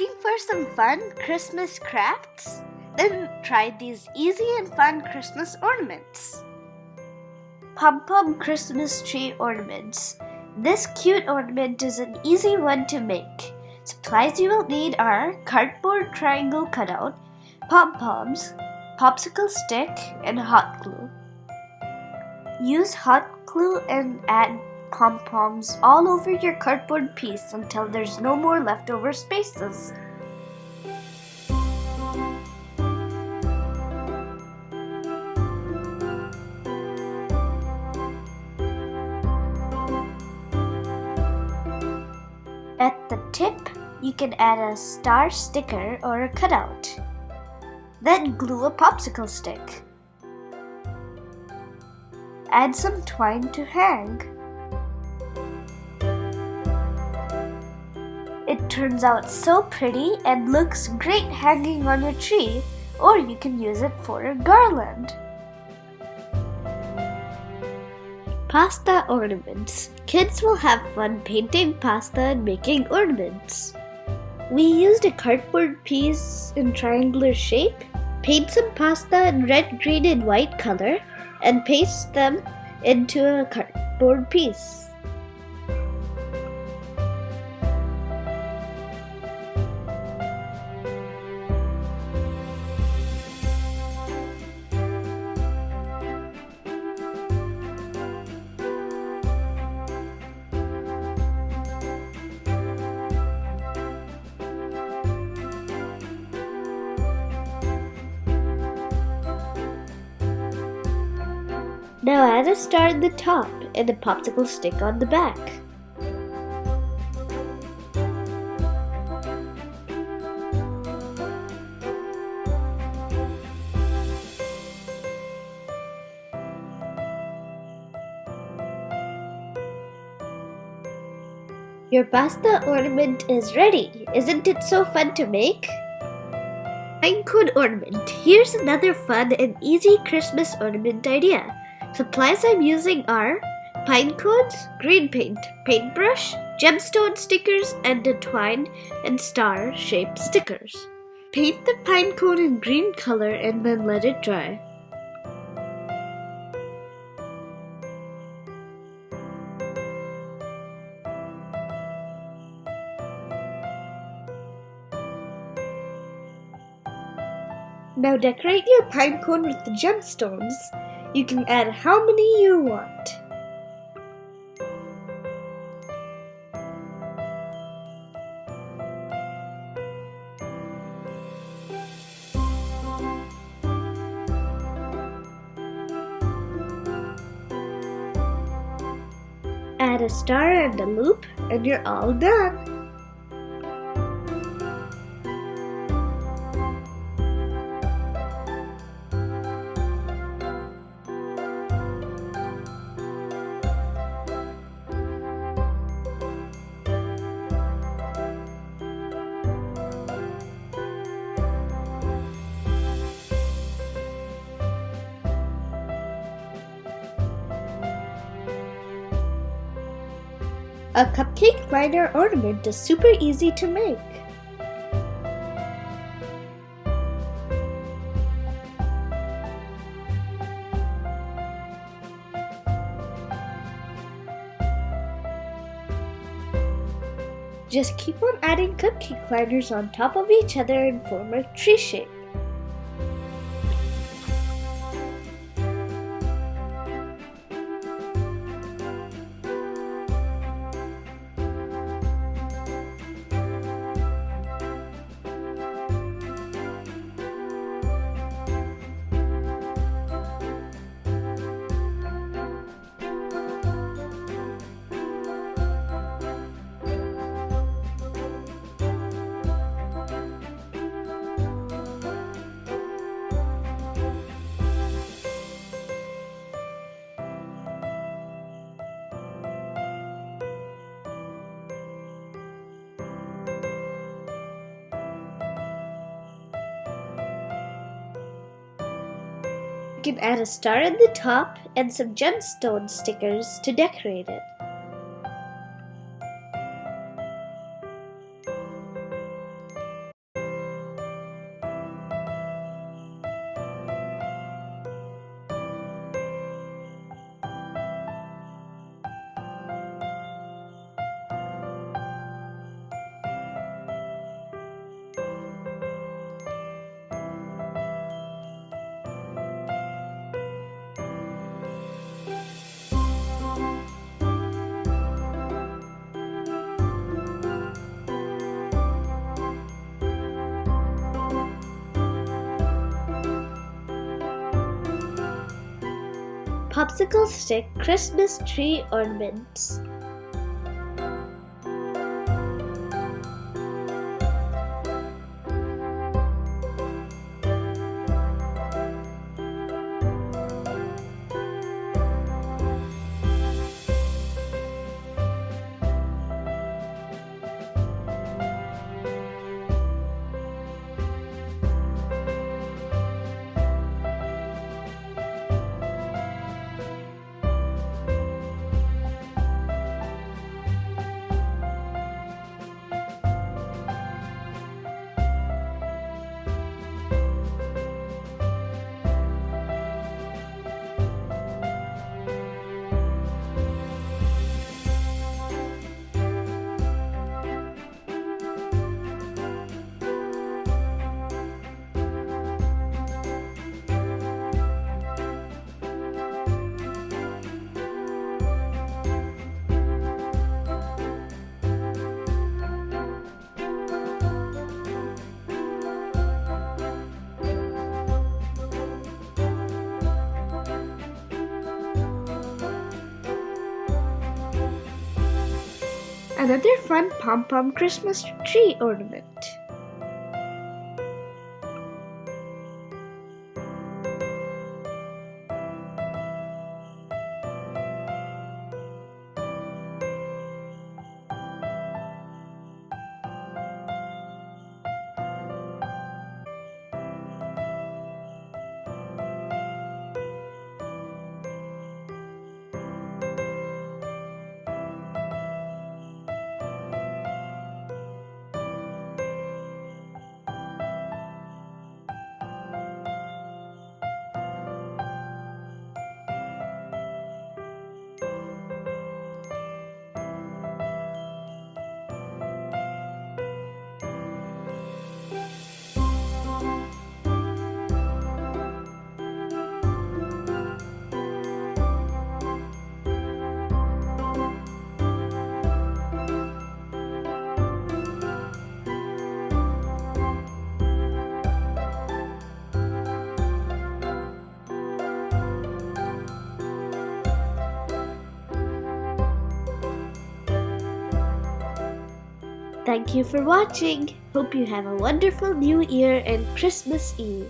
Looking for some fun Christmas crafts? Then try these easy and fun Christmas ornaments. Pom-pom Christmas tree ornaments. This cute ornament is an easy one to make. Supplies you will need are cardboard triangle cutout, pom-poms, popsicle stick, and hot glue. Use hot glue and add pom-poms all over your cardboard piece until there's no more leftover spaces. At the tip, you can add a star sticker or a cutout. Then glue a popsicle stick. Add some twine to hang. It turns out so pretty and looks great hanging on your tree, or you can use it for a garland. Pasta ornaments. Kids will have fun painting pasta and making ornaments. We used a cardboard piece in triangular shape. Paint some pasta in red, green, and white color and paste them into a cardboard piece. Now add a star on the top and a popsicle stick on the back. Your pasta ornament is ready. Isn't it so fun to make? Pine cone ornament. Here's another fun and easy Christmas ornament idea. Supplies I'm using are pine cones, green paint, paintbrush, gemstone stickers, and a twine and star shaped stickers. Paint the pine cone in green color and then let it dry. Now decorate your pine cone with the gemstones. You can add how many you want. Add a star and a loop, and you're all done. A cupcake liner ornament is super easy to make. Just keep on adding cupcake liners on top of each other and form a tree shape. You can add a star at the top and some gemstone stickers to decorate it. popsicle stick Christmas tree ornaments. Another fun pom-pom Christmas tree ornament. Thank you for watching. Hope you have a wonderful New Year and Christmas Eve.